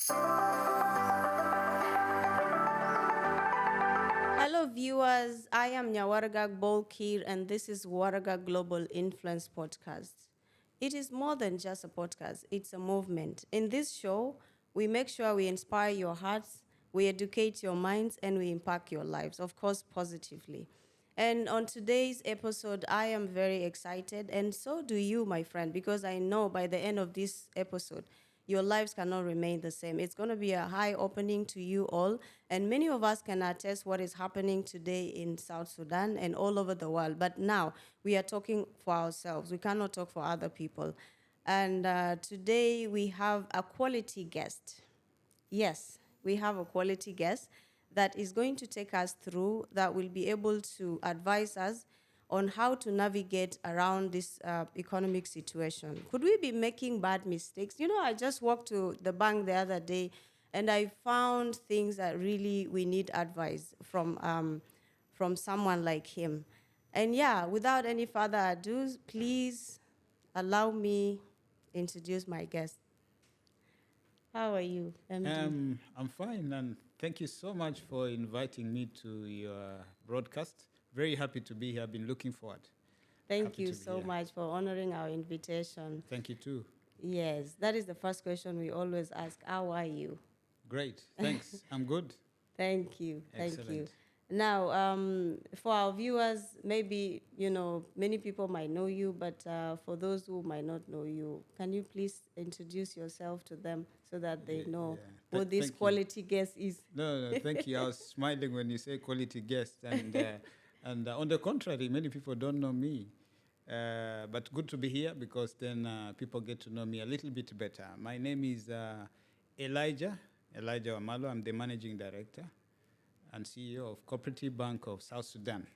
Hello, viewers. I am Nyawargak Kiir, and this is Waraga Global Influence Podcast. It is more than just a podcast, it's a movement. In this show, we make sure we inspire your hearts, we educate your minds, and we impact your lives, of course, positively. And on today's episode, I am very excited, and so do you, my friend, because I know by the end of this episode, your lives cannot remain the same. It's going to be a high opening to you all, and many of us can attest what is happening today in South Sudan and all over the world. But now we are talking for ourselves. We cannot talk for other people. And today we have a quality guest. Yes, we have a quality guest that is going to take us through, that will be able to advise us on how to navigate around this economic situation. Could we be making bad mistakes? You know, I just walked to the bank the other day and I found things that really we need advice from someone like him. And yeah, without any further ado, please allow me introduce my guest. How are you, MD? I'm fine, and thank you so much for inviting me to your broadcast. Very happy to be here. I've been looking forward. Thank Happy you to be so here. much for honoring our invitation. Thank you too. Yes, that is the first question we always ask. How are you? Great. Thanks. I'm good. Thank you. Thank you. Excellent. Now, for our viewers, maybe, you know, many people might know you, but for those who might not know you, can you please introduce yourself to them so that they know who this Thank you. quality guest is? No, thank you. I was smiling when you say quality guest, and on the contrary, many people don't know me. But good to be here because then people get to know me a little bit better. My name is Elijah WAMALWA. I'm the managing director and CEO of Cooperative Bank of South Sudan.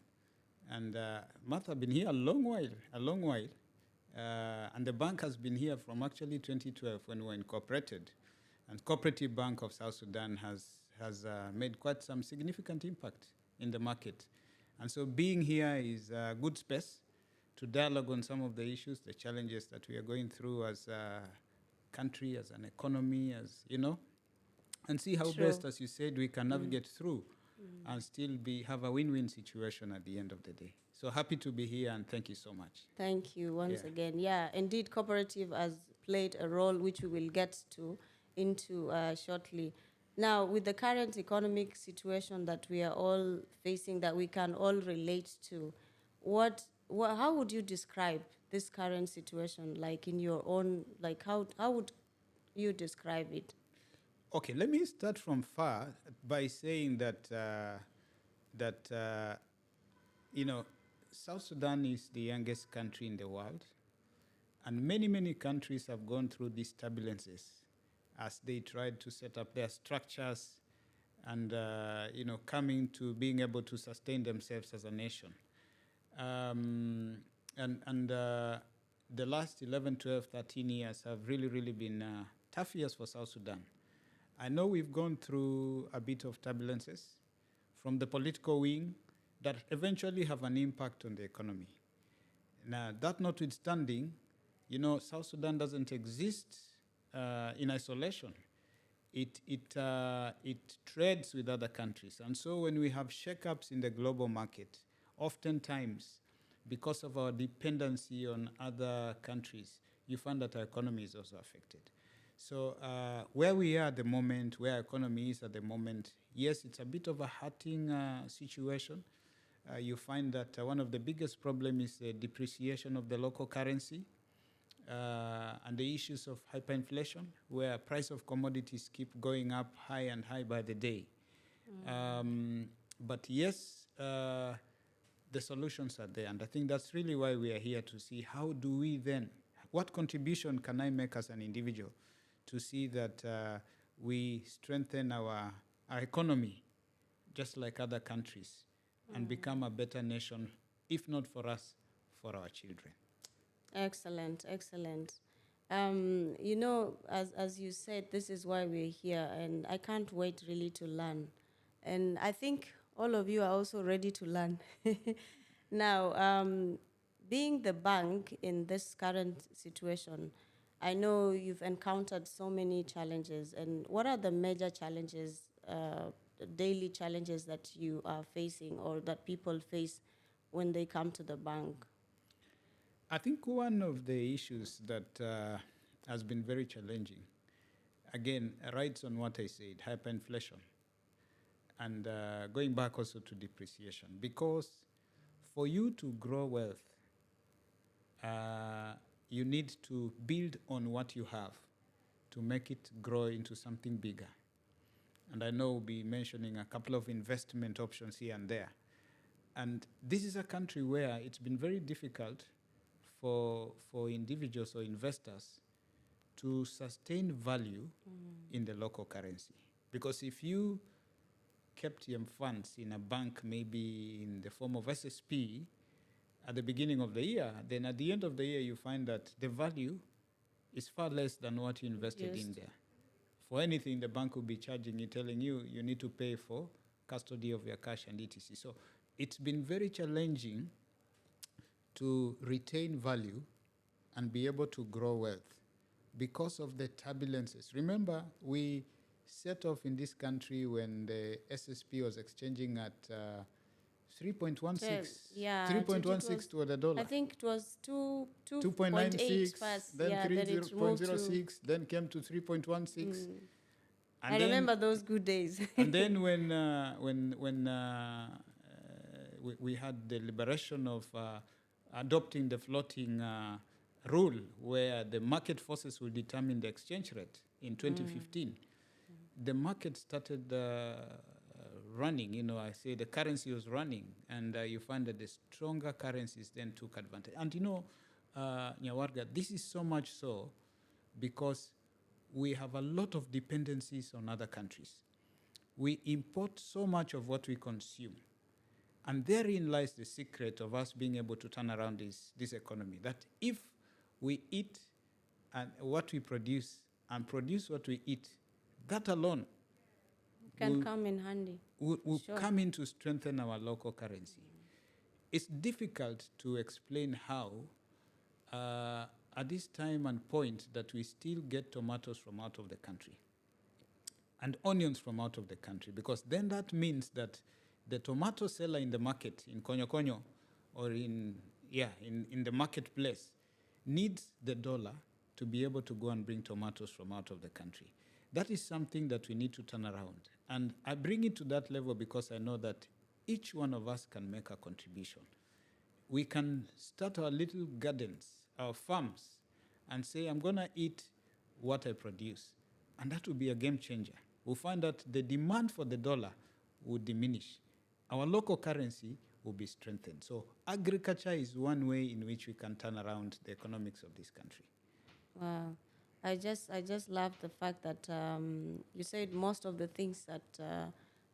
And Martha, I've been here a long while. And the bank has been here from actually 2012 when we were incorporated. And Cooperative Bank of South Sudan has made quite some significant impact in the market. And so being here is a good space to dialogue on some of the issues, the challenges that we are going through as a country, as an economy, as you know, and see how True. best, as you said, we can navigate through and still have a win-win situation at the end of the day. So happy to be here, and thank you so much. Thank you once Yeah. again. Yeah, indeed, cooperative has played a role which we will get to into shortly. Now, with the current economic situation that we are all facing, that we can all relate to, how would you describe this current situation, like in your own, like how would you describe it? Okay, let me start from far by saying that that you know, South Sudan is the youngest country in the world, and many countries have gone through these turbulences as they tried to set up their structures and coming to being able to sustain themselves as a nation. And the last 11, 12, 13 years have really been tough years for South Sudan. I know we've gone through a bit of turbulences from the political wing that eventually have an impact on the economy. Now, that notwithstanding, you know, South Sudan doesn't exist in isolation. It trades with other countries. And so when we have shakeups in the global market, oftentimes, because of our dependency on other countries, you find that our economy is also affected. So where we are at the moment, where our economy is at the moment, yes, it's a bit of a hurting situation. You find that one of the biggest problems is the depreciation of the local currency and the issues of hyperinflation, where price of commodities keep going up high and high by the day. But yes, the solutions are there. And I think that's really why we are here, to see how do we then, what contribution can I make as an individual to see that we strengthen our economy just like other countries and become a better nation, if not for us, for our children. Excellent, excellent. You know, as you said, this is why we're here, and I can't wait really to learn. And I think all of you are also ready to learn. Now, being the bank in this current situation, I know you've encountered so many challenges. And what are the major challenges, daily challenges that you are facing or that people face when they come to the bank? I think one of the issues that has been very challenging, again, rides on what I said, hyperinflation, and going back also to depreciation. Because for you to grow wealth, you need to build on what you have to make it grow into something bigger. And I know we'll be mentioning a couple of investment options here and there. And this is a country where it's been very difficult for individuals or investors to sustain value in the local currency. Because if you kept your funds in a bank, maybe in the form of SSP, at the beginning of the year, then at the end of the year, you find that the value is far less than what you invested in there. For anything, the bank will be charging you, telling you you need to pay for custody of your cash and etc. So it's been very challenging to retain value and be able to grow wealth because of the turbulences. Remember, we set off in this country when the SSP was exchanging at 3.16. Yeah, 3.16 to the dollar. I think it was 2.96, first. then Yeah, 3.06, then came to 3.16. I remember those good days. And then when we had the liberation of adopting the floating rule where the market forces will determine the exchange rate in 2015, the market started running. You know, I say the currency was running, and you find that the stronger currencies then took advantage. And you know, Nyawargak, this is so much so because we have a lot of dependencies on other countries. We import so much of what we consume. And therein lies the secret of us being able to turn around this economy. That if we eat and what we produce and produce what we eat, that alone can come in handy. Will come in to strengthen our local currency. It's difficult to explain how at this time and point that we still get tomatoes from out of the country and onions from out of the country, because then that means that the tomato seller in the market in Konyo Konyo or in the marketplace needs the dollar to be able to go and bring tomatoes from out of the country. That is something that we need to turn around. And I bring it to that level because I know that each one of us can make a contribution. We can start our little gardens, our farms, and say, I'm going to eat what I produce. And that will be a game changer. We'll find that the demand for the dollar will diminish. Our local currency will be strengthened. So agriculture is one way in which we can turn around the economics of this country. Wow. I just love the fact that you said most of the things that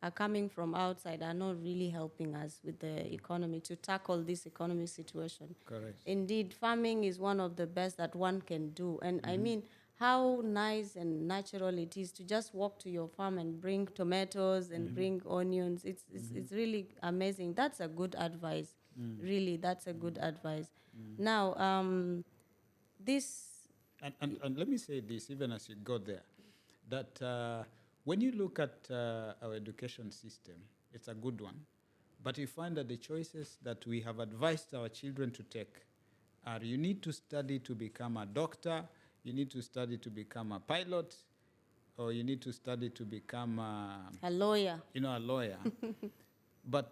are coming from outside are not really helping us with the economy to tackle this economic situation. Correct. Indeed, farming is one of the best that one can do. And I mean, how nice and natural it is to just walk to your farm and bring tomatoes and bring onions. It's really amazing. That's a good advice. Really, that's a good advice. Now, this... And let me say this, even as you go there, that when you look at our education system, it's a good one, but you find that the choices that we have advised our children to take are you need to study to become a doctor, you need to study to become a pilot, or you need to study to become a lawyer. A lawyer. But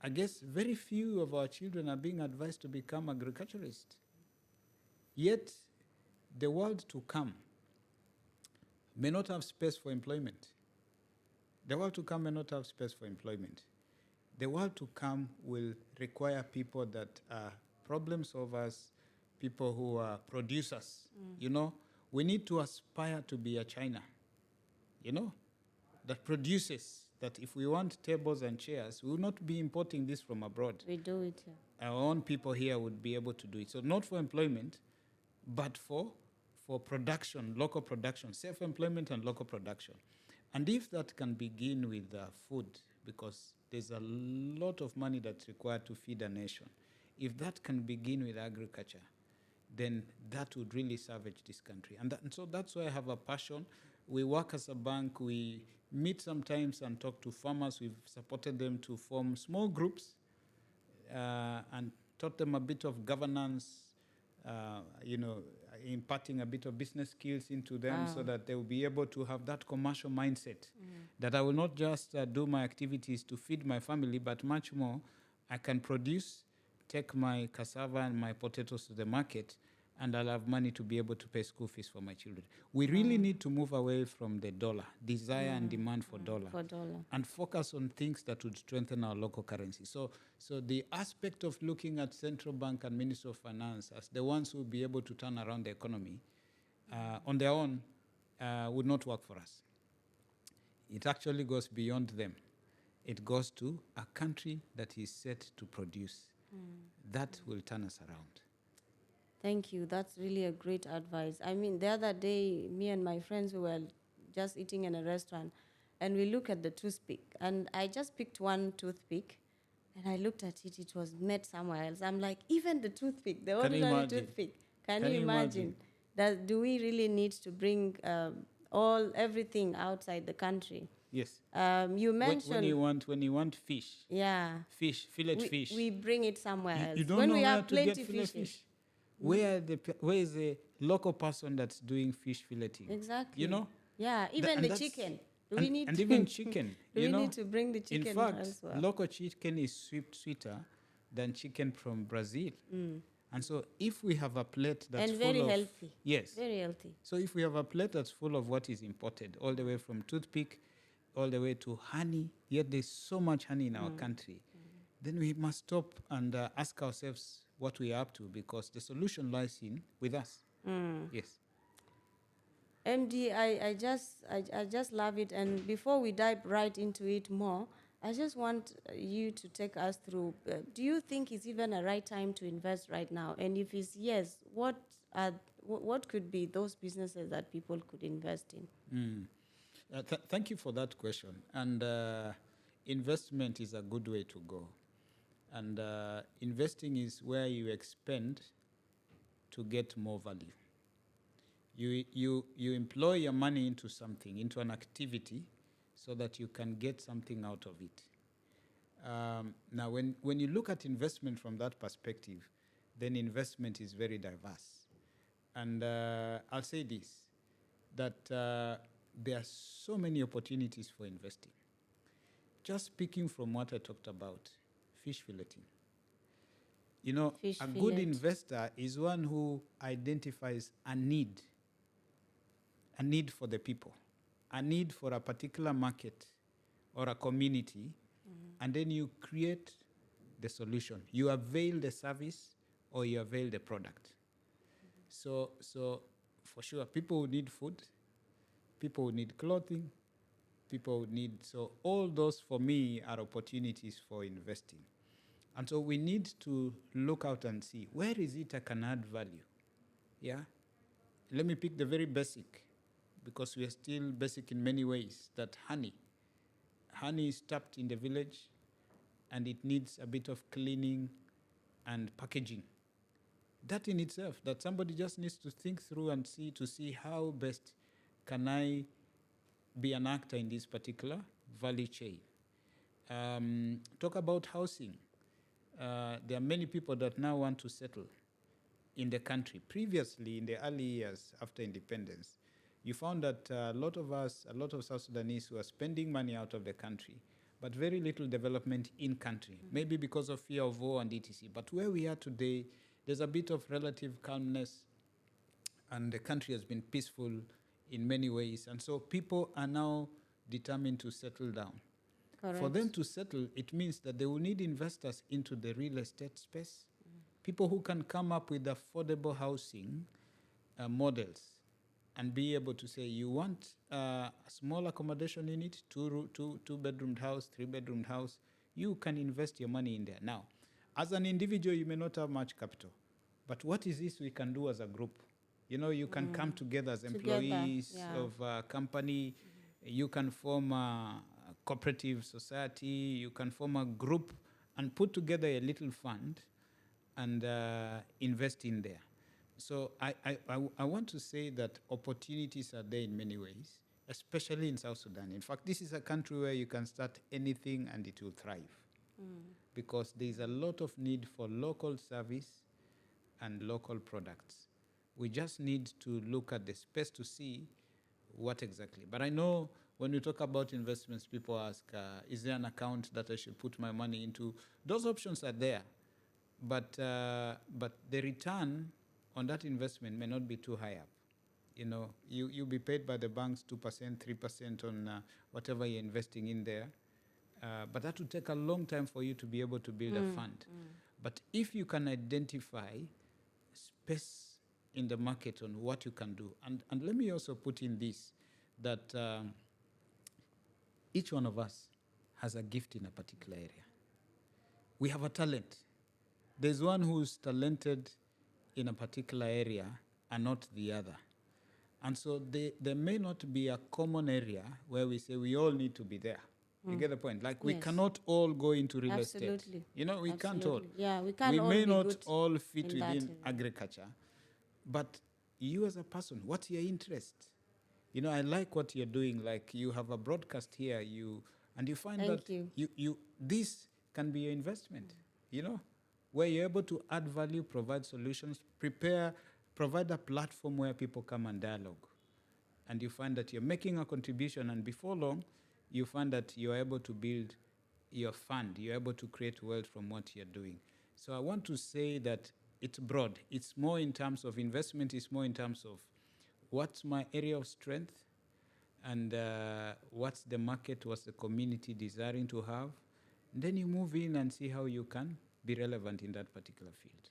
I guess very few of our children are being advised to become agriculturists. Yet, the world to come may not have space for employment. The world to come may not have space for employment. The world to come will require people that are problem solvers, people who are producers. We need to aspire to be a China, that produces, that if we want tables and chairs, we will not be importing this from abroad. We do it. Our own people here would be able to do it. So not for employment, but for production, local production, self-employment and local production. And if that can begin with food, because there's a lot of money that's required to feed a nation, if that can begin with agriculture, then that would really salvage this country. And so that's why I have a passion. We work as a bank. We meet sometimes and talk to farmers. We've supported them to form small groups and taught them a bit of governance, imparting a bit of business skills into them so that they will be able to have that commercial mindset that I will not just do my activities to feed my family, but much more, I can produce, take my cassava and my potatoes to the market, and I'll have money to be able to pay school fees for my children. We really need to move away from the dollar, desire and demand for dollar, and focus on things that would strengthen our local currency. So the aspect of looking at central bank and Ministry of Finance as the ones who will be able to turn around the economy on their own would not work for us. It actually goes beyond them. It goes to a country that is set to produce. That will turn us around. Thank you. That's really a great advice. I mean, the other day, me and my friends, we were just eating in a restaurant, and we look at the toothpick. And I just picked one toothpick, and I looked at it. It was made somewhere else. I'm like, even the toothpick, the ordinary toothpick. Can you imagine? Do we really need to bring everything outside the country? Yes. You mentioned when you want fish. Yeah. Fillet fish. We bring it somewhere else. You don't when know we where have to plenty get fillet fishes. fish. Where is the local person that's doing fish filleting? Exactly. You know? Yeah, even the chicken. Even chicken. We need to bring the chicken in fact, as well. Local chicken is sweeter than chicken from Brazil. And so if we have a plate that's and full very of... healthy. Yes. Very healthy. So if we have a plate that's full of what is imported, all the way from toothpick, all the way to honey, yet there's so much honey in our country, then we must stop and ask ourselves what we are up to, because the solution lies with us. Yes. MD, I just love it. And before we dive right into it more, I just want you to take us through, do you think it's even a right time to invest right now? And if it's yes, what could be those businesses that people could invest in? Thank you for that question. And investment is a good way to go. And investing is where you expend to get more value. You employ your money into something, into an activity, so that you can get something out of it. Now, when you look at investment from that perspective, then investment is very diverse. And I'll say this, that there are so many opportunities for investing. Just speaking from what I talked about, fish filleting. Good investor is one who identifies a need for the people, a need for a particular market or a community, and then you create the solution. You avail the service or you avail the product. So for sure, people who need food, people who need clothing, people who need... So all those, for me, are opportunities for investing. And so we need to look out and see, where is it I can add value? Yeah? Let me pick the very basic, because we are still basic in many ways, that honey. Honey is tapped in the village, and it needs a bit of cleaning and packaging. That in itself, that somebody just needs to think through and see how best can I be an actor in this particular value chain. Talk about housing. There are many people that now want to settle in the country. Previously, in the early years after independence, you found that a lot of South Sudanese were spending money out of the country, but very little development in country, maybe because of fear of war and etc. But where we are today, there's a bit of relative calmness, and the country has been peaceful in many ways. And so people are now determined to settle down. Correct. For them to settle, it means that they will need investors into the real estate space, people who can come up with affordable housing models and be able to say, you want a small accommodation unit, two-bedroomed house, three-bedroomed house, you can invest your money in there. Now, as an individual, you may not have much capital, but what is this we can do as a group? You can come together as employees of a company. You can form a cooperative society. You can form a group and put together a little fund and invest in there. So I want to say that opportunities are there in many ways, especially in South Sudan. In fact, this is a country where you can start anything and it will thrive because there is a lot of need for local service and local products. We just need to look at the space to see what exactly. But I know when we talk about investments, people ask, is there an account that I should put my money into? Those options are there. But the return on that investment may not be too high up. You know, you'll be paid by the banks 2%, 3% on whatever you're investing in there. But that will take a long time for you to be able to build a fund. But if you can identify space in the market on what you can do, and let me also put in this, that each one of us has a gift in a particular area. We have a talent. There's one who's talented in a particular area and not the other. And so there may not be a common area where we say we all need to be there. You get the point? Like we Yes. cannot all go into real estate. Absolutely. You know, we can't all. Yeah, we can't We all may be not good all fit in that within area. agriculture. But you as a person, what's your interest? You know, I like what you're doing. Like you have a broadcast here, and you find Thank that you. this can be your investment. You know, where you're able to add value, provide solutions, provide a platform where people come and dialogue. And you find that you're making a contribution, and before long, you find that you're able to build your fund. You're able to create wealth from what you're doing. So I want to say that it's broad. It's more in terms of investment. It's more in terms of what's my area of strength, and what's the market, what's the community desiring to have. And then you move in and see how you can be relevant in that particular field.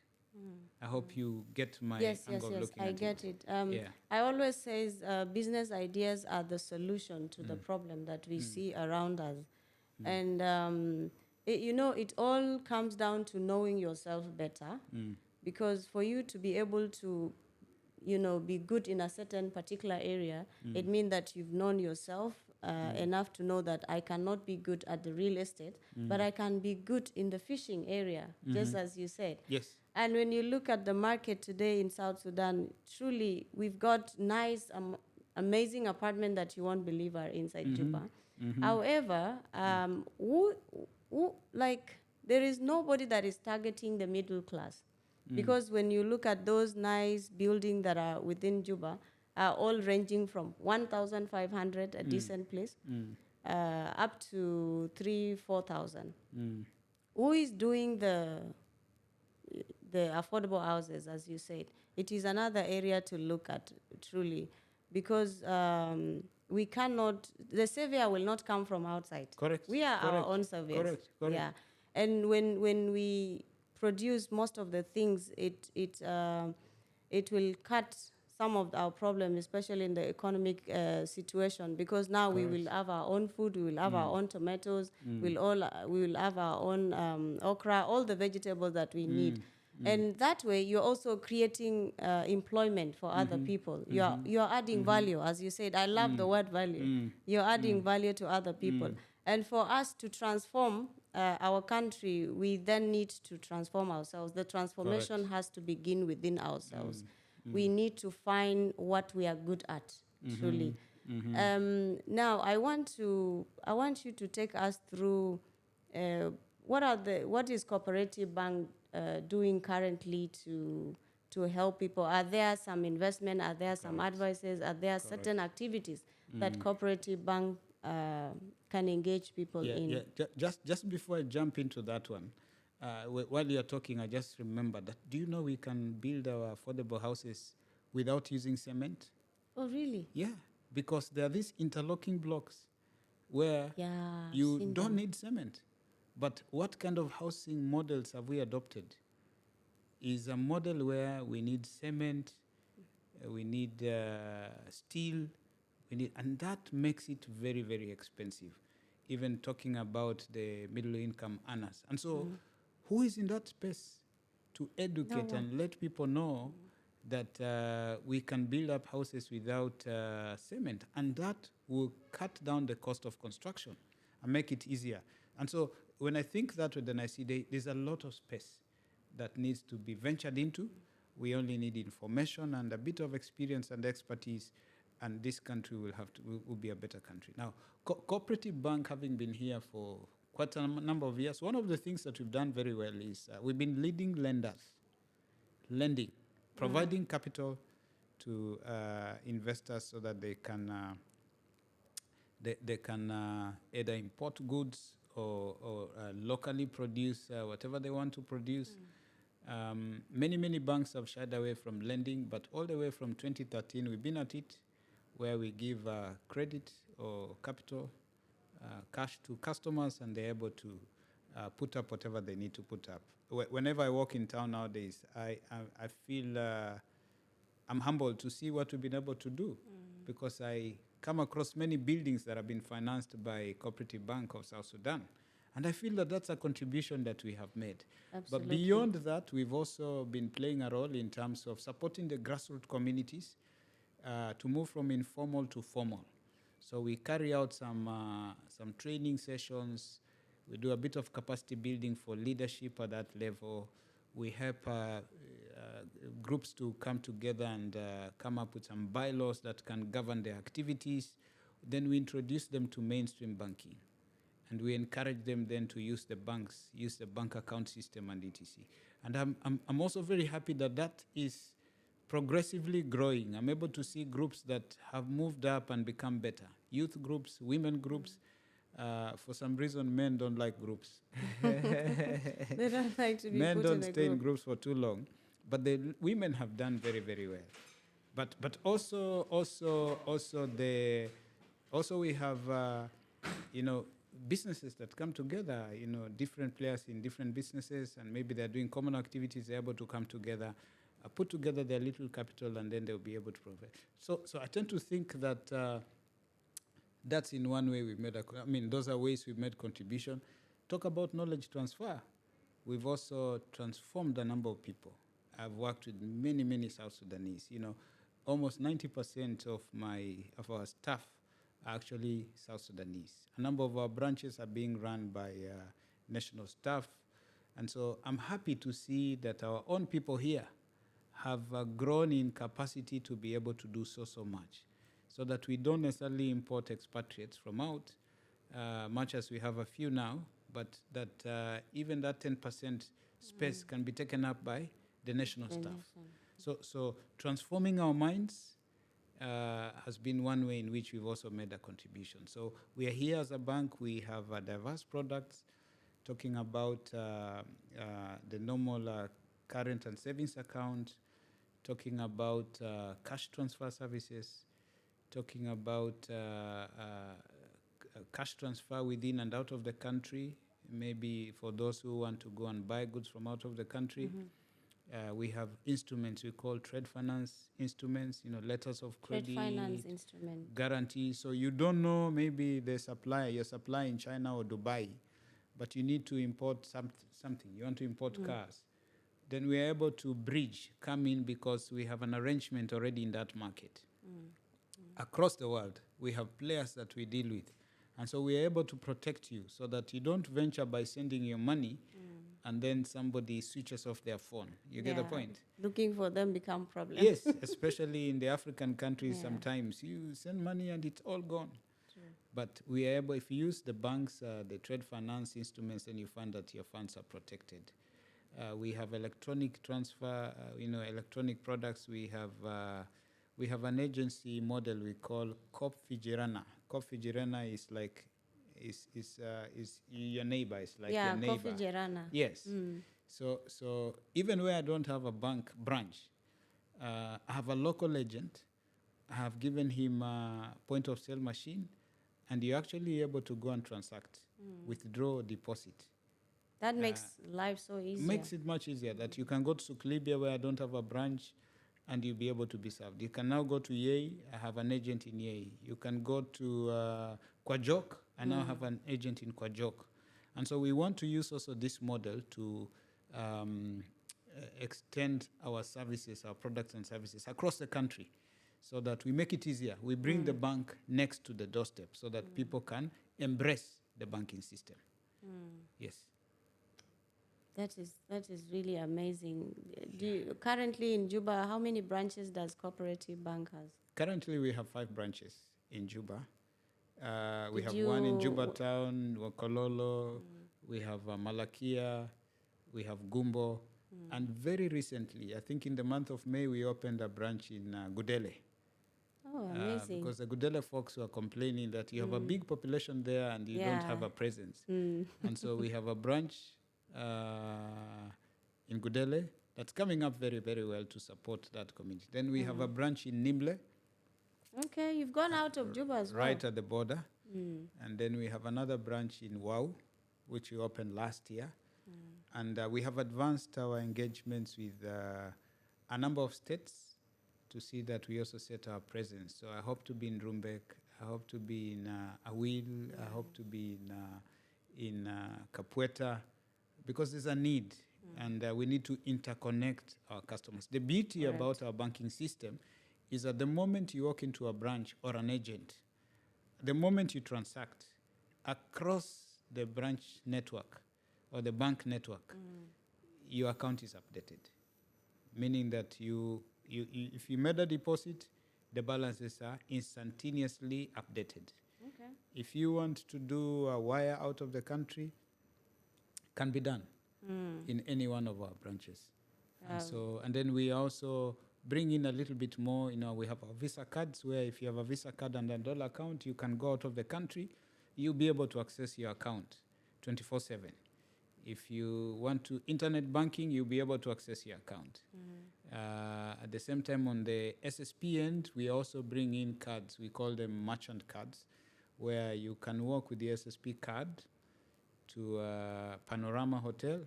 I hope you get my angle of looking at it. I get it. Yeah. I always say business ideas are the solution to the problem that we see around us. And, it all comes down to knowing yourself better. Because for you to be able to, be good in a certain particular area, it means that you've known yourself enough to know that I cannot be good at the real estate, but I can be good in the fishing area, just as you said. Yes. And when you look at the market today in South Sudan, truly, we've got nice, amazing apartments that you won't believe are inside Juba. However, there is nobody that is targeting the middle class. Because when you look at those nice buildings that are within Juba, are all ranging from 1,500, a decent place, up to 3,000-4,000. Who is doing the affordable houses, as you said? It is another area to look at, truly, because we cannot, the savior will not come from outside. Correct. We are Correct. our own saviors. Correct. Yeah. And when we produce most of the things, it will cut some of our problems, especially in the economic situation, because now we will have our own food, we will have our own tomatoes, we will have our own okra, all the vegetables that we need. And that way, you're also creating employment for other people. You're adding value, as you said. I love the word value. You're adding value to other people. And for us to transform our country, we then need to transform ourselves. The transformation has to begin within ourselves. We need to find what we are good at, truly. Now, I want you to take us through what is Cooperative Bank doing currently to help people. Are there some investment? Are there some advices? Are there certain activities that Cooperative Bank can engage people in? Yeah. Just before I jump into that one, while you're talking, I just remember that. Do you know we can build our affordable houses without using cement? Oh, really? Yeah, because there are these interlocking blocks where you don't need cement. But what kind of housing models have we adopted? Is a model where we need cement, we need steel, and that makes it very, very expensive, even talking about the middle income earners. And so who is in that space to educate and let people know that we can build up houses without cement? And that will cut down the cost of construction and make it easier. And so when I think that way, then I see there's a lot of space that needs to be ventured into. We only need information and a bit of experience and expertise, and this country will be a better country. Now, Cooperative Bank, having been here for quite a number of years, one of the things that we've done very well is we've been leading lending, providing capital to investors so that they can either import goods or locally produce whatever they want to produce. Many banks have shied away from lending, but all the way from 2013, we've been at it, where we give credit or capital, cash to customers, and they're able to put up whatever they need to put up. Whenever I walk in town nowadays, I feel I'm humbled to see what we've been able to do, because I come across many buildings that have been financed by Cooperative Bank of South Sudan. And I feel that that's a contribution that we have made. Absolutely. But beyond that, we've also been playing a role in terms of supporting the grassroots communities to move from informal to formal. So we carry out some training sessions. We do a bit of capacity building for leadership at that level. We help groups to come together and come up with some bylaws that can govern their activities. Then we introduce them to mainstream banking. And we encourage them then to use the bank account system and etc. And I'm also very happy that is progressively growing. I'm able to see groups that have moved up and become better. Youth groups, women groups. For some reason, men don't like groups. They don't like to be men put don't in a stay in group. groups for too long. But the women have done very, very well. But also we have businesses that come together, different players in different businesses, and maybe they're doing common activities, they're able to come together, put together their little capital, and then they'll be able to provide. So I tend to think that that's in one way we've made those are ways we've made contribution. Talk about knowledge transfer. We've also transformed a number of people. I've worked with many South Sudanese. Almost 90% of our staff are actually South Sudanese. A number of our branches are being run by national staff. And so I'm happy to see that our own people here have grown in capacity to be able to do so much, so that we don't necessarily import expatriates from out, much as we have a few now, but that even that 10% space can be taken up by the national staff. So transforming our minds has been one way in which we've also made a contribution. So we are here as a bank. We have diverse products, talking about the normal current and savings account, talking about cash transfer services, talking about cash transfer within and out of the country, maybe for those who want to go and buy goods from out of the country. We have instruments we call trade finance instruments, letters of credit, Trade finance instrument, guarantees. So you don't know, maybe your supply in China or Dubai, but you need to import something. You want to import cars. Then we are able to come in because we have an arrangement already in that market. Across the world, we have players that we deal with. And so we are able to protect you so that you don't venture by sending your money and then somebody switches off their phone. You get the point? Looking for them become problem. Yes, especially in the African countries, sometimes you send money and it's all gone. True. But we are able, if you use the banks, the trade finance instruments, then you find that your funds are protected. We have electronic transfer, electronic products. We have an agency model we call Cop Fijirana. Cop Fijirana is like is your neighbor. It's like your neighbor. Coffee Gerana. Yes. So even where I don't have a bank branch, I have a local agent. I have given him a point of sale machine, and you're actually able to go and transact, withdraw, deposit. That makes life so easy. Makes it much easier that you can go to Suklibia where I don't have a branch, and you'll be able to be served. You can now go to Yei. I have an agent in Yei. You can go to Kwajok. I now have an agent in Kwajok. And so we want to use also this model to extend our services, our products and services across the country, so that we make it easier. We bring the bank next to the doorstep so that people can embrace the banking system. Yes. That is really amazing. Currently in Juba, how many branches does Cooperative Bank has? Currently, we have 5 branches in Juba. We Did have one in Juba you? Town, Wakololo, we have Malakia, we have Gumbo, and very recently, I think in the month of May, we opened a branch in Gudele. Oh, amazing. Because the Gudele folks were complaining that you have a big population there and you don't have Yeah. a presence. Mm. And so we have a branch in Gudele that's coming up very, very well to support that community. Then we have a branch in Nimble, Okay, you've gone out of Juba as well. right at the border. And then we have another branch in Wau, which we opened last year. And we have advanced our engagements with a number of states to see that we also set our presence. So I hope to be in Rumbek, I hope to be in Awil, I hope to be in Kapweta, because there's a need, and we need to interconnect our customers. The beauty Correct. about our banking system is that the moment you walk into a branch or an agent, the moment you transact across the branch network or the bank network, your account is updated, meaning that if you made a deposit, the balances are instantaneously updated. Okay. If you want to do a wire out of the country, can be done in any one of our branches. And then we also bring in a little bit more. We have our Visa cards, where if you have a Visa card and a dollar account, you can go out of the country, you'll be able to access your account 24/7. If you want to internet banking, you'll be able to access your account. At the same time, on the SSP end, we also bring in cards. We call them merchant cards, where you can walk with the SSP card to a Panorama Hotel,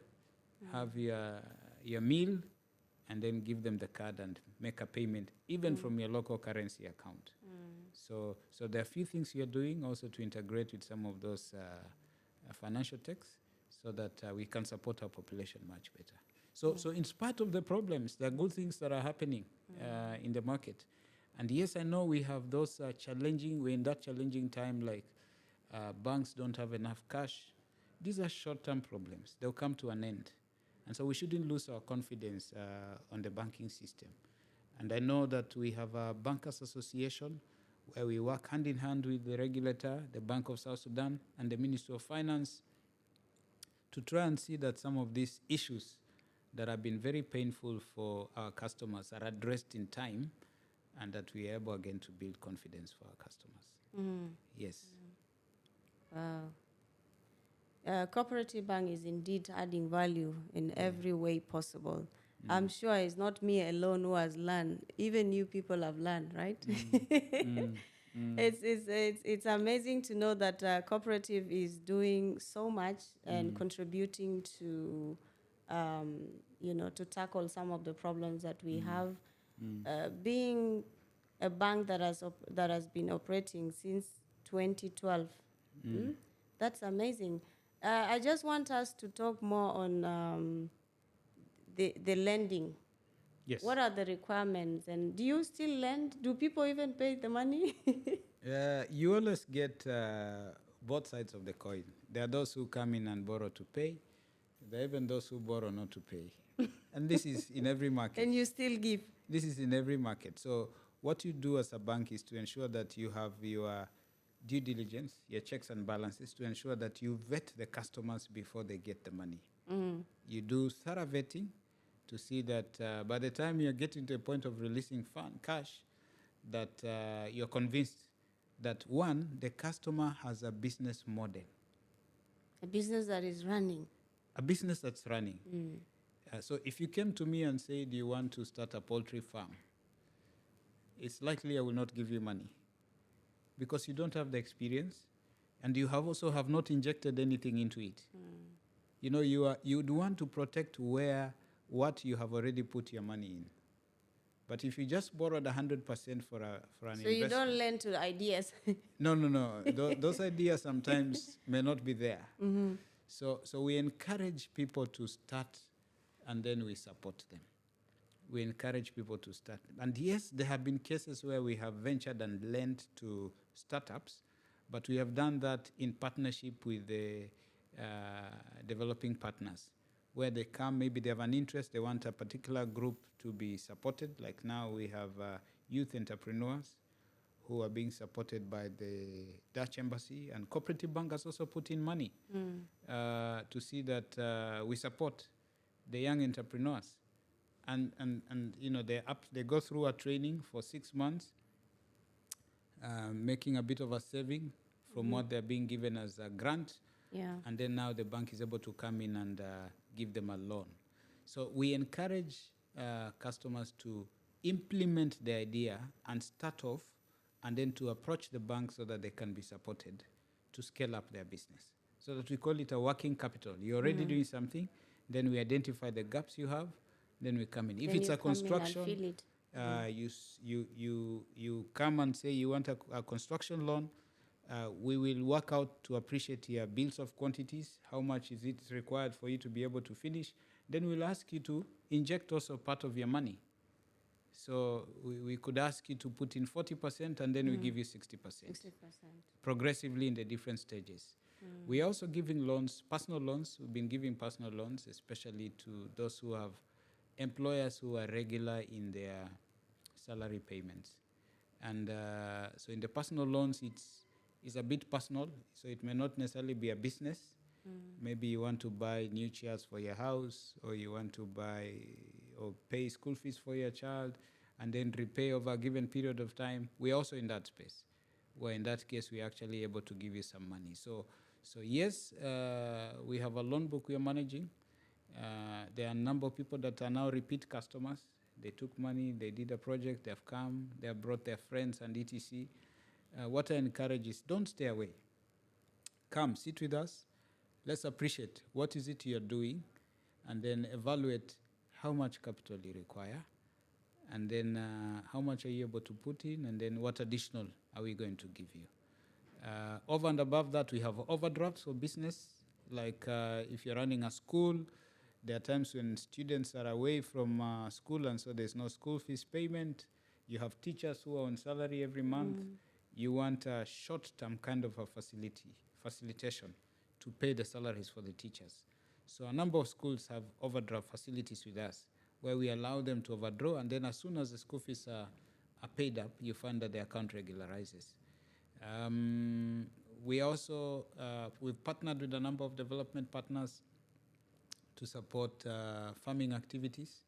have your meal, and then give them the card and make a payment, even from your local currency account. So there are a few things you're doing also to integrate with some of those financial techs, so that we can support our population much better. So in spite of the problems, there are good things that are happening in the market. And yes, I know we have those we're in that challenging time, like banks don't have enough cash. These are short-term problems. They'll come to an end. And so we shouldn't lose our confidence on the banking system. And I know that we have a bankers association where we work hand in hand with the regulator, the Bank of South Sudan, and the Ministry of Finance, to try and see that some of these issues that have been very painful for our customers are addressed in time, and that we are able again to build confidence for our customers. Yes. Wow. Cooperative Bank is indeed adding value in every way possible. I'm sure it's not me alone who has learned. Even you people have learned, right? It's amazing to know that cooperative is doing so much and contributing to to tackle some of the problems that we have. Being a bank that has been operating since 2012, that's amazing. I just want us to talk more on the lending. Yes. What are the requirements, and do you still lend? Do people even pay the money? You always get both sides of the coin. There are those who come in and borrow to pay. There are even those who borrow not to pay. And this is in every market. And you still give? This is in every market. So what you do as a bank is to ensure that you have your due diligence, your checks and balances, to ensure that you vet the customers before they get the money. You do thorough vetting to see that by the time you're getting to a point of releasing cash, that you're convinced that, one, the customer has a business model. A business that is running. A business that's running. So if you came to me and said you want to start a poultry farm, it's likely I will not give you money, because you don't have the experience, and you also have not injected anything into it. You'd want to protect what you have already put your money in. But if you just borrowed 100% for an investment... So you don't lend to ideas? No. Those ideas sometimes may not be there. So we encourage people to start, and then we support them. We encourage people to start. And yes, there have been cases where we have ventured and lent to startups, but we have done that in partnership with the developing partners, where they come, maybe they have an interest, they want a particular group to be supported. Like now we have youth entrepreneurs who are being supported by the Dutch embassy, and Cooperative Bank has also put in money to see that we support the young entrepreneurs. And you know, they go through a training for 6 months, making a bit of a saving from what they're being given as a grant. Yeah. And then now the bank is able to come in and give them a loan. So we encourage customers to implement the idea and start off, and then to approach the bank so that they can be supported to scale up their business. So that we call it a working capital. You're already doing something, then we identify the gaps you have, then we come in. If Then it's you a come in and construction, fill it. you come and say you want a construction loan. We will work out to appreciate your bills of quantities. How much is it required for you to be able to finish? Then we'll ask you to inject also part of your money. So we could ask you to put in 40%, and then we give you 60%. 60%. Progressively in the different stages. We are also giving loans, personal loans. We've been giving personal loans, especially to those who have employers who are regular in their salary payments. And so in the personal loans, it's a bit personal, so it may not necessarily be a business. Maybe you want to buy new chairs for your house, or you want to buy or pay school fees for your child, and then repay over a given period of time. We're also in that space, where in that case, we're actually able to give you some money. So yes, we have a loan book we are managing. There are a number of people that are now repeat customers. They took money, they did a project, they have come, they have brought their friends and etc. What I encourage is, don't stay away. Come, sit with us. Let's appreciate what is it you're doing, and then evaluate how much capital you require, and then how much are you able to put in, and then what additional are we going to give you. Over and above that, we have overdrafts for business. Like if you're running a school, there are times when students are away from school, and so there's no school fees payment. You have teachers who are on salary every month. You want a short-term kind of a facilitation to pay the salaries for the teachers. So a number of schools have overdraft facilities with us, where we allow them to overdraw, and then as soon as the school fees are paid up, you find that the account regularizes. We also, we've partnered with a number of development partners to support farming activities,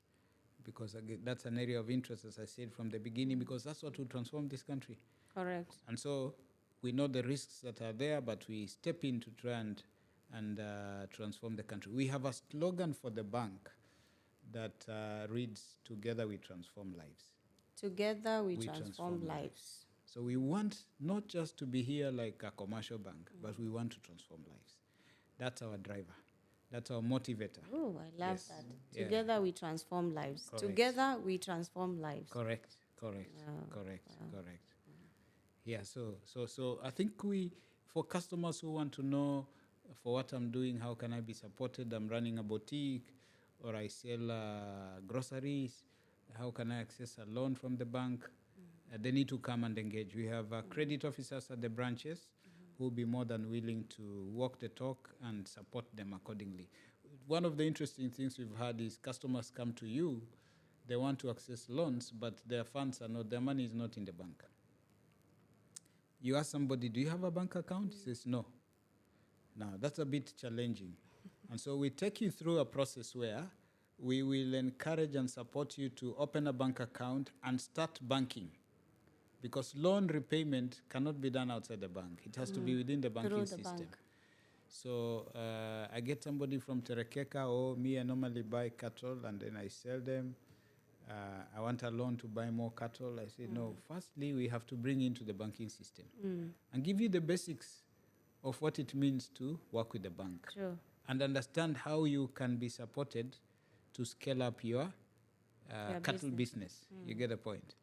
because again, that's an area of interest, as I said from the beginning, because that's what will transform this country. Correct. And so we know the risks that are there, but we step in to try and transform the country. We have a slogan for the bank that reads, "Together we transform lives." Together we transform lives. So we want not just to be here like a commercial bank, but we want to transform lives. That's our driver. That's our motivator. Oh, I love Yes. that. Yeah. Together we transform lives. Correct. Together we transform lives. Correct. Yeah, so I think for customers who want to know, for what I'm doing, how can I be supported? I'm running a boutique, or I sell groceries. How can I access a loan from the bank? They need to come and engage. We have credit officers at the branches who will be more than willing to walk the talk and support them accordingly. One of the interesting things we've had is customers come to you, they want to access loans, but their money is not in the bank. You ask somebody, "Do you have a bank account?" He says, "No." Now, that's a bit challenging. And so we take you through a process where we will encourage and support you to open a bank account and start banking. Because loan repayment cannot be done outside the bank. It has to be within the banking system. Bank. So I get somebody from Terekeka, or me, I normally buy cattle and then I sell them. I want a loan to buy more cattle. I say, no, firstly, we have to bring into the banking system and give you the basics of what it means to work with the bank. True. And understand how you can be supported to scale up your cattle business. You get the point.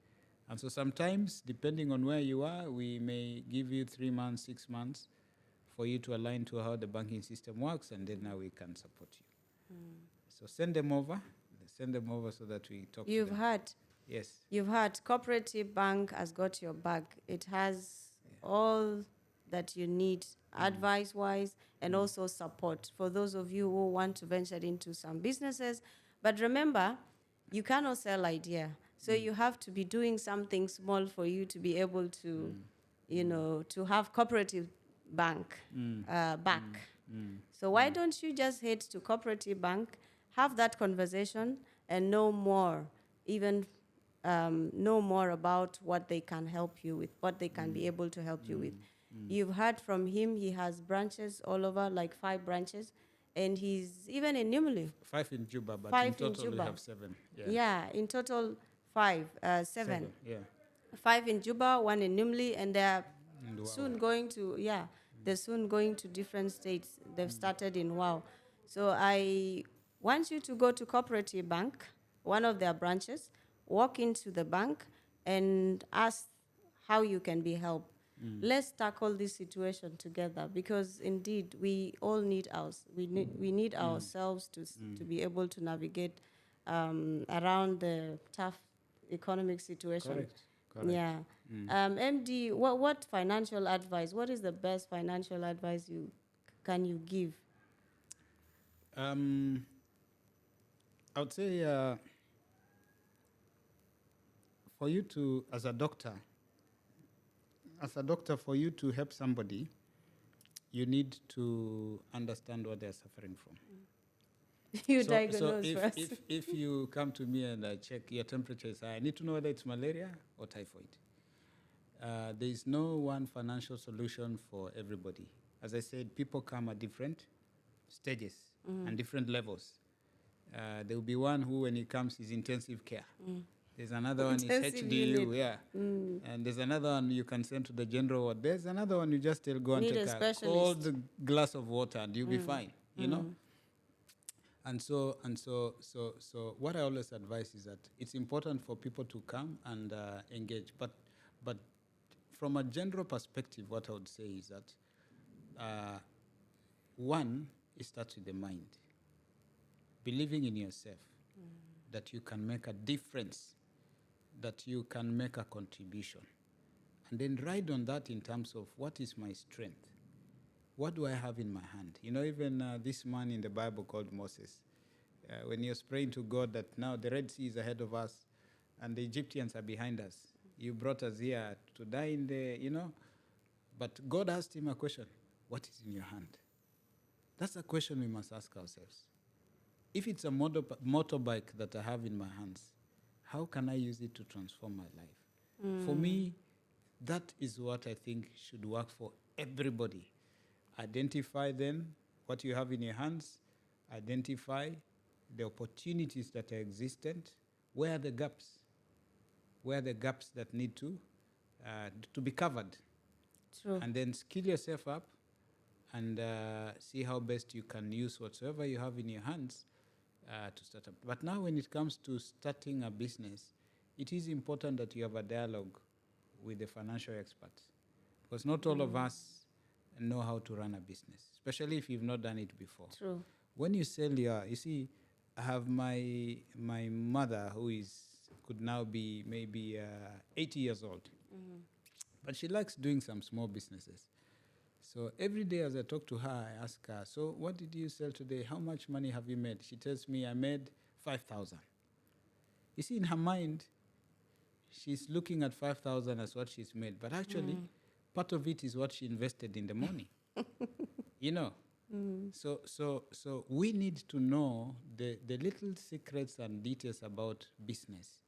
And so sometimes, depending on where you are, we may give you 3 months, 6 months for you to align to how the banking system works, and then now we can support you. So send them over so that we talk to them. You've heard. Yes. You've heard. Cooperative Bank has got your back. It has all that you need advice-wise and also support for those of you who want to venture into some businesses. But remember, you cannot sell idea. So you have to be doing something small for you to be able to, to have cooperative bank back. So why don't you just head to cooperative bank, have that conversation, and know more, even know more about what they can help you with, what they can be able to help you with. You've heard from him, he has branches all over, like 5 branches, and he's even in Nimuli. 5 in Juba, but 5 in total in we Juba. have 7. Yeah. Yeah, in total 5, 7. Yeah. 5 in Juba, 1 in Nimli, and they're And wow. soon going to, they're soon going to different states. They've started in Wow. So I want you to go to Cooperative Bank, one of their branches, walk into the bank and ask how you can be helped. Let's tackle this situation together, because indeed we all need we need ourselves to be able to navigate around the tough economic situation. Correct. Yeah. MD, what financial advice? What is the best financial advice can you give? I would say for you to, as a doctor, for you to help somebody, you need to understand what they're suffering from. You So diagnose first. if you come to me and I check your temperature is high, I need to know whether it's malaria or typhoid. There is no one financial solution for everybody. As I said, people come at different stages and different levels. There will be one who, when he comes, is intensive care. There's another one is Intensive HDU, unit. and there's another one you can send to the general ward. There's another one you just tell go and Need take a a specialist. cold glass of water and you'll be fine. You know. And so what I always advise is that it's important for people to come and engage. But from a general perspective, what I would say is that one, it starts with the mind. Believing in yourself, that you can make a difference, that you can make a contribution. And then ride on that in terms of what is my strength? What do I have in my hand? You know, even this man in the Bible called Moses, when he was praying to God that now the Red Sea is ahead of us and the Egyptians are behind us. You brought us here to die in the, But God asked him a question, what is in your hand? That's a question we must ask ourselves. If it's a motorbike that I have in my hands, how can I use it to transform my life? For me, that is what I think should work for everybody. Identify then what you have in your hands, identify the opportunities that are existent, where are the gaps? Where are the gaps that need to be covered? True. And then skill yourself up and see how best you can use whatsoever you have in your hands to start up. But now when it comes to starting a business, it is important that you have a dialogue with the financial experts, because not all of us know how to run a business, especially if you've not done it before. True. When you sell you see, I have my mother who could now be maybe 80 years old, but she likes doing some small businesses. So every day as I talk to her, I ask her, so what did you sell today? How much money have you made? She tells me, I made 5,000. You see, in her mind, she's looking at 5,000 as what she's made, but actually, part of it is what she invested in the money. So we need to know the little secrets and details about business,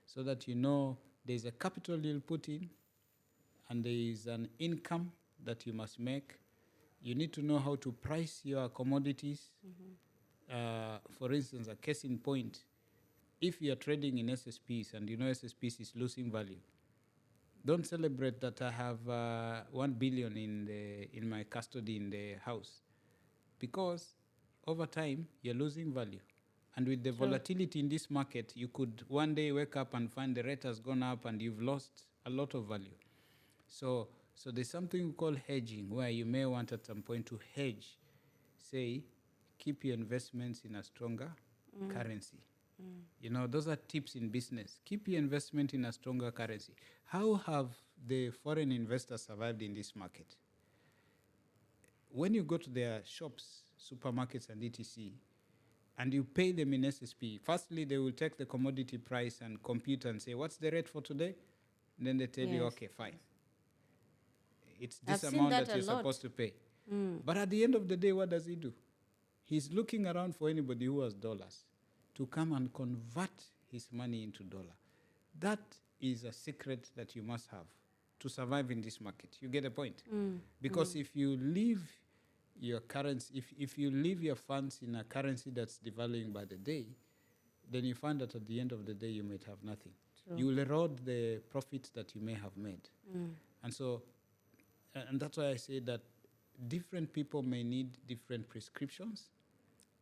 so that there's a capital you'll put in, and there is an income that you must make. You need to know how to price your commodities. For instance, a case in point, if you're trading in SSPs and SSPs is losing value, don't celebrate that I have 1 billion in my custody in the house, because over time you're losing value. And with the volatility in this market, you could one day wake up and find the rate has gone up and you've lost a lot of value. So there's something we call hedging, where you may want at some point to hedge. Say, keep your investments in a stronger currency. Those are tips in business. Keep your investment in a stronger currency. How have the foreign investors survived in this market? when you go to their shops, supermarkets and etc., and you pay them in SSP, firstly, they will take the commodity price and compute and say, what's the rate for today? And then they tell you, Yes. okay, fine. It's I've this seen amount that that a you're lot. supposed to pay. But at the end of the day, what does he do? He's looking around for anybody who has dollars to come and convert his money into dollar. That is a secret that you must have to survive in this market. You get a point? Because if you leave your currency, if you leave your funds in a currency that's devaluing by the day, then you find that at the end of the day you might have nothing. True. You will erode the profits that you may have made. And so, and that's why I say that different people may need different prescriptions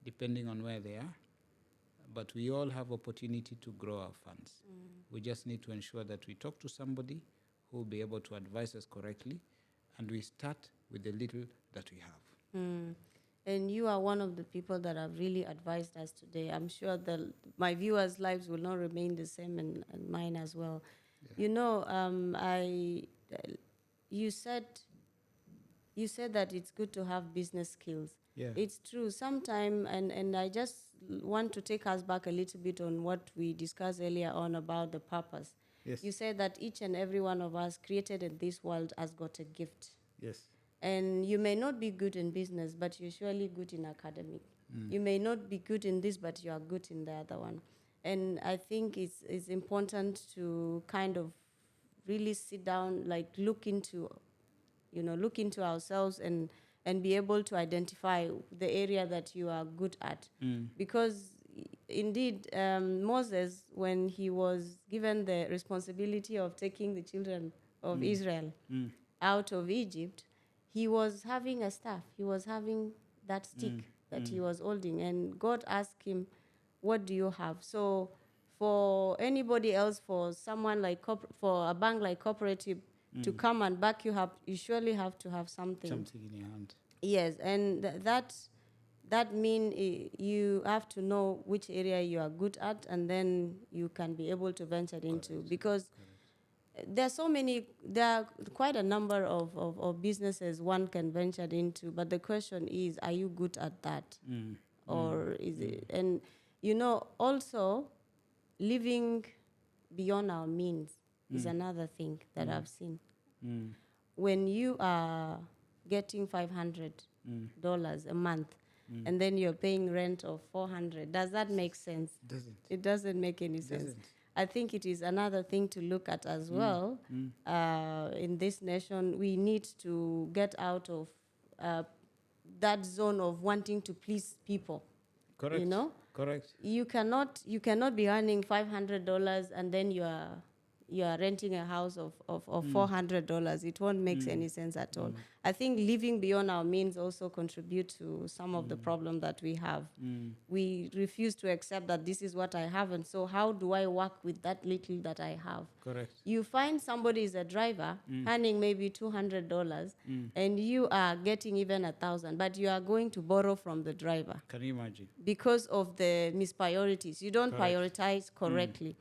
depending on where they are, but we all have opportunity to grow our funds. We just need to ensure that we talk to somebody who will be able to advise us correctly, and we start with the little that we have. And you are one of the people that have really advised us today. I'm sure that my viewers' lives will not remain the same, and mine as well. Yeah. You know, you said that it's good to have business skills. Yeah. It's true. Sometime, and I just want to take us back a little bit on what we discussed earlier on about the purpose. Yes. You said that each and every one of us created in this world has got a gift. Yes. And you may not be good in business, but you're surely good in academic. You may not be good in this, but you are good in the other one. And I think it's important to kind of really sit down, like look into ourselves and be able to identify the area that you are good at. Because indeed, Moses, when he was given the responsibility of taking the children of Israel out of Egypt, he was having a staff. He was having that stick that he was holding. And God asked him, what do you have? So for anybody else, for someone like, for a bank like Co-operative to come and back you up, you surely have to have something. Something in your hand. Yes, and that means you have to know which area you are good at, and then you can be able to venture into. Because there are quite a number of businesses one can venture into, but the question is, are you good at that? Or is it, and also living beyond our means is another thing that I've seen. When you are getting $500 a month, and then you're paying rent of $400, does that make sense? Doesn't. It doesn't make any sense. Doesn't. I think it is another thing to look at as well. In this nation, we need to get out of that zone of wanting to please people. Correct. You know? Correct. You cannot be earning $500 and then you are renting a house of $400. It won't make any sense at all. I think living beyond our means also contribute to some of the problem that we have. We refuse to accept that this is what I have, and so how do I work with that little that I have? Correct. You find somebody is a driver earning maybe $200, and you are getting even 1,000, but you are going to borrow from the driver. Can you imagine? Because of the mispriorities. You don't Correct. prioritize correctly.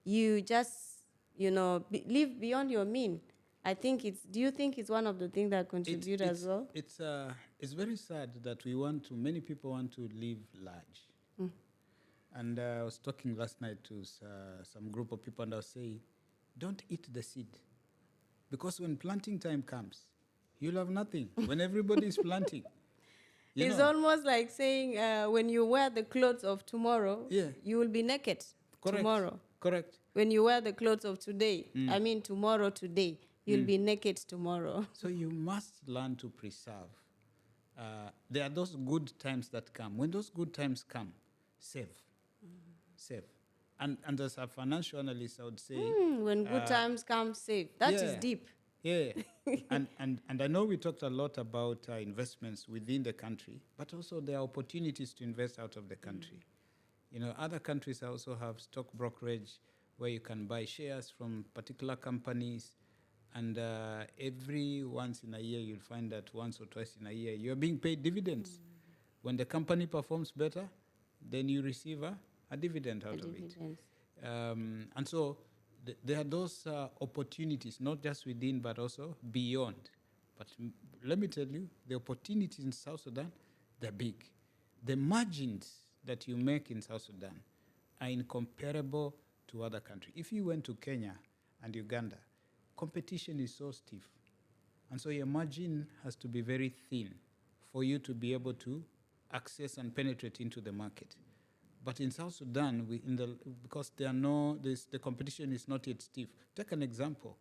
You just, live beyond your mean. Do you think it's one of the things that contribute as well? It's very sad that many people want to live large. And I was talking last night to some group of people, and I was saying, don't eat the seed. Because when planting time comes, you'll have nothing. When everybody is planting. It's almost like saying when you wear the clothes of tomorrow, you will be naked tomorrow. Correct. When you wear the clothes of today, tomorrow, today, you'll be naked tomorrow. So you must learn to preserve. There are those good times that come. When those good times come, save. Save. And as a financial analyst, I would say... when good times come, save. That is deep. Yeah. and I know we talked a lot about investments within the country, but also there are opportunities to invest out of the country. Other countries also have stock brokerage where you can buy shares from particular companies, and every once in a year you'll find that once or twice in a year you're being paid dividends. When the company performs better, then you receive a dividend out of it. And so there are those opportunities, not just within but also beyond. But let me tell you, the opportunities in South Sudan, they're big. The margins that you make in South Sudan are incomparable to other countries. If you went to Kenya and Uganda, competition is so stiff. And so your margin has to be very thin for you to be able to access and penetrate into the market. But in South Sudan, because the competition is not yet stiff. Take an example.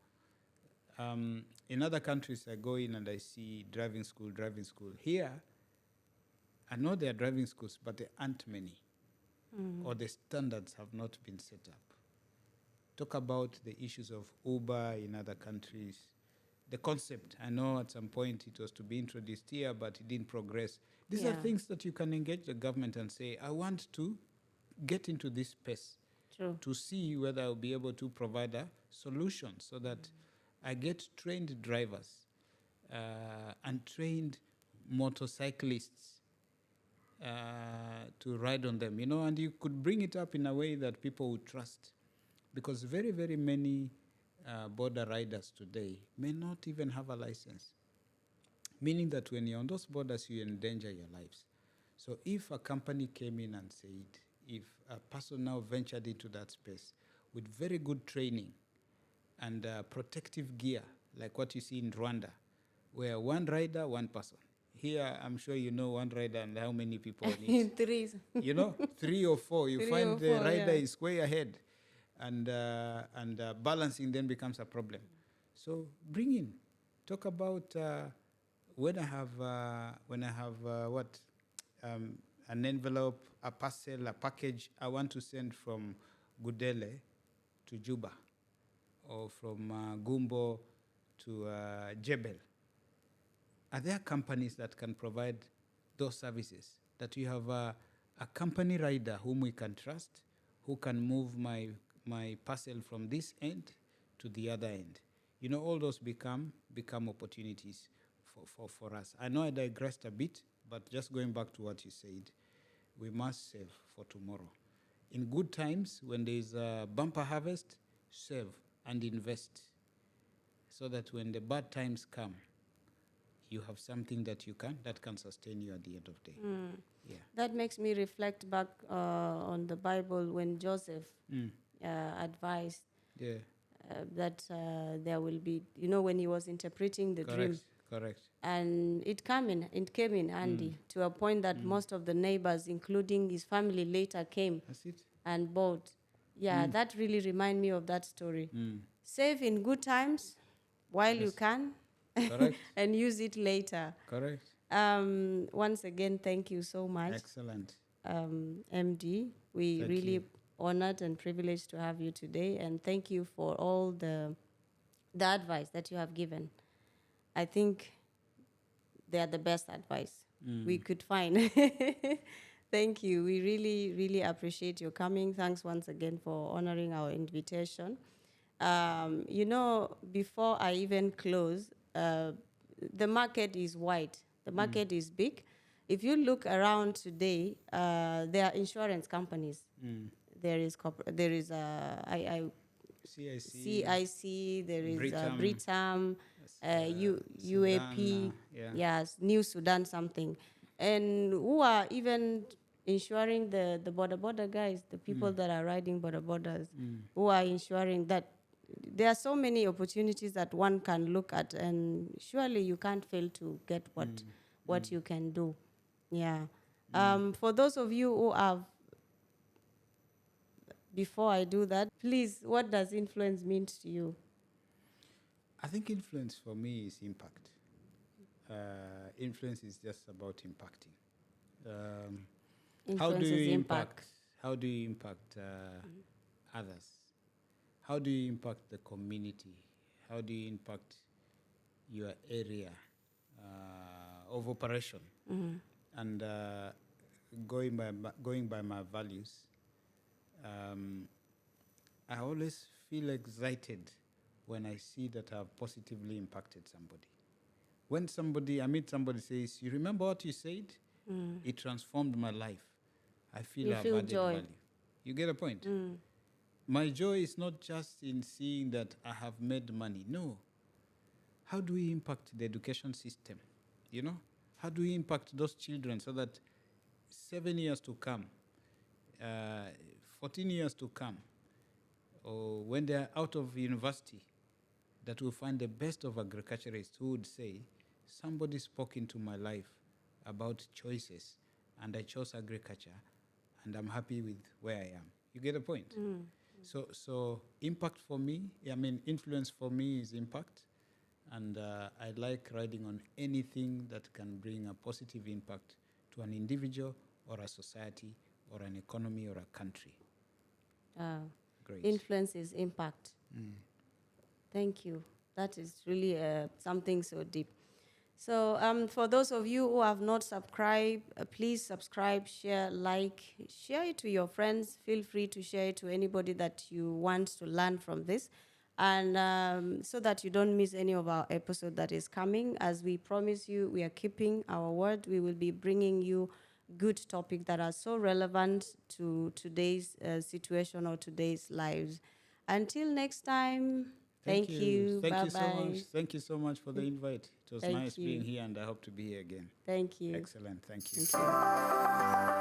In other countries, I go in and I see driving school. Here, I know there are driving schools, but there aren't many, or the standards have not been set up. Talk about the issues of Uber in other countries. The concept, I know at some point it was to be introduced here, but it didn't progress. These are things that you can engage the government and say, I want to get into this space. True. To see whether I'll be able to provide a solution so that I get trained drivers and trained motorcyclists to ride on them, and you could bring it up in a way that people would trust. Because very, very many border riders today may not even have a license, meaning that when you're on those borders, you endanger your lives. So if a company came in and said, if a person now ventured into that space with very good training and protective gear, like what you see in Rwanda, where one rider, one person. Here, I'm sure you know one rider and how many people on it. 3. 3 or 4. You 3 find or the 4, rider is way ahead, and balancing then becomes a problem. So bring in, talk about when I have an envelope, a parcel, a package I want to send from Gudele to Juba, or from Gumbo to Jebel. Are there companies that can provide those services? That you have a company rider whom we can trust, who can move my parcel from this end to the other end. All those become opportunities for us. I know I digressed a bit, but just going back to what you said, we must save for tomorrow. In good times, when there is a bumper harvest, save and invest, so that when the bad times come, you have something that can sustain you at the end of the day. Yeah. That makes me reflect back on the Bible when Joseph advised that there will be, when he was interpreting the dream. Correct. And it came in handy to a point that most of the neighbors, including his family, later came and bought. Yeah, that really reminded me of that story. Save in good times while you can. Correct. And use it later. Correct. Once again, thank you so much. Excellent. MD, we Thank really you. honored and privileged to have you today, and thank you for all the advice that you have given. I think they are the best advice we could find. Thank you. We really, really appreciate your coming. Thanks once again for honoring our invitation. Before I even close, the market is wide. The market is big. If you look around today, there are insurance companies. There is CIC, there is Britam, UAP, yes, New Sudan something, and who are even insuring the border guys, the people that are riding borders, who are ensuring that. There are so many opportunities that one can look at, and surely you can't fail to get what you can do. Yeah. For those of you who have, before I do that, please, what does influence mean to you? I think influence for me is impact. Influence is just about impacting. How do you impact? How do you impact others? How do you impact the community? How do you impact your area of operation? And going by my values, I always feel excited when I see that I've positively impacted somebody. When I meet somebody says, "You remember what you said? It transformed my life." I feel I've added value. You get a point? My joy is not just in seeing that I have made money. No. How do we impact the education system? You know, how do we impact those children so that 7 years to come, uh, 14 years to come, or when they are out of university, that will find the best of agriculturists who would say, somebody spoke into my life about choices, and I chose agriculture, and I'm happy with where I am. You get the point? So impact for me, I mean, influence for me is impact. And I like riding on anything that can bring a positive impact to an individual or a society or an economy or a country. Great. Influence is impact. Thank you. That is really something so deep. So for those of you who have not subscribed, please subscribe, share, like, share it to your friends. Feel free to share it to anybody that you want to learn from this. And so that you don't miss any of our episode that is coming. As we promise you, we are keeping our word. We will be bringing you good topics that are so relevant to today's situation or today's lives. Until next time, thank you. Thank Bye-bye. you so much. Thank you so much for the invite. It was Thank nice you. being here, and I hope to be here again. Thank you. Excellent. Thank you. Thank you.